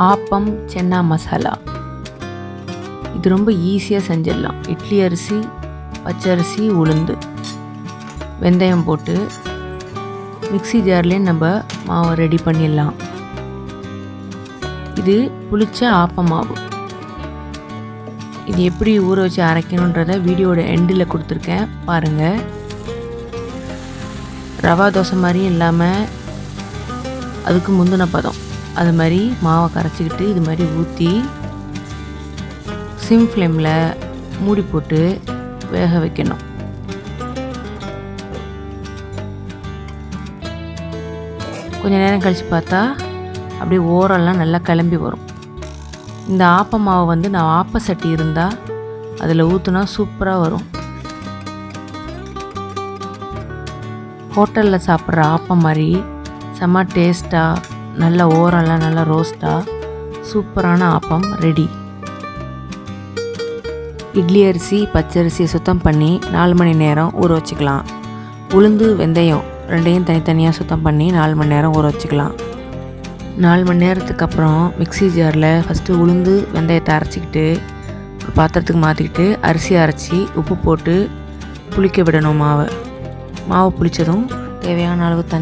ஆப்பம் சென்னா மசாலா. இது ரொம்ப ஈஸியாக செஞ்சிடலாம். இட்லி அரிசி, பச்சரிசி, உளுந்து, வெந்தயம் போட்டு மிக்ஸி ஜார்லேயே நம்ம மாவை ரெடி பண்ணிடலாம். இது புளிச்ச ஆப்ப மாவு. இது எப்படி ஊற வச்சு அரைக்கணுன்றத வீடியோட எண்டில் கொடுத்துருக்கேன் பாருங்கள். ரவா தோசை மாதிரியும் இல்லாமல் அதுக்கு முந்தின பதம் அது மாதிரி மாவை கரைச்சிக்கிட்டு இது மாதிரி ஊற்றி சிம் ஃப்ளேமில் மூடி போட்டு வேக வைக்கணும். கொஞ்சம் நேரம் கழித்து பார்த்தா அப்படியே ஓரெல்லாம் நல்லா கிளம்பி வரும். இந்த ஆப்ப மாவை வந்து நான் ஆப்ப சட்டி இருந்தால் அதில் ஊற்றுனா சூப்பராக வரும். ஹோட்டலில் சாப்பிட்ற ஆப்பம் மாதிரி செம்ம டேஸ்ட்டாக நல்ல ஓரெல்லாம் நல்லா ரோஸ்ட்டாக சூப்பரான ஆப்பம் ரெடி. இட்லி அரிசி, பச்சரிசியை சுத்தம் பண்ணி 4 மணி நேரம் ஊற வச்சுக்கலாம். உளுந்து, வெந்தயம் ரெண்டையும் தனித்தனியாக சுத்தம் பண்ணி 4 மணி நேரம் ஊற வச்சுக்கலாம். 4 மணி நேரத்துக்கு அப்புறம் மிக்ஸி ஜாரில் ஃபஸ்ட்டு உளுந்து வெந்தயத்தை அரைச்சிக்கிட்டு ஒரு பாத்திரத்துக்கு மாற்றிக்கிட்டு அரிசி அரைச்சி உப்பு போட்டு புளிக்க விடணும். மாவை புளித்ததும் தேவையான அளவு தண்ணி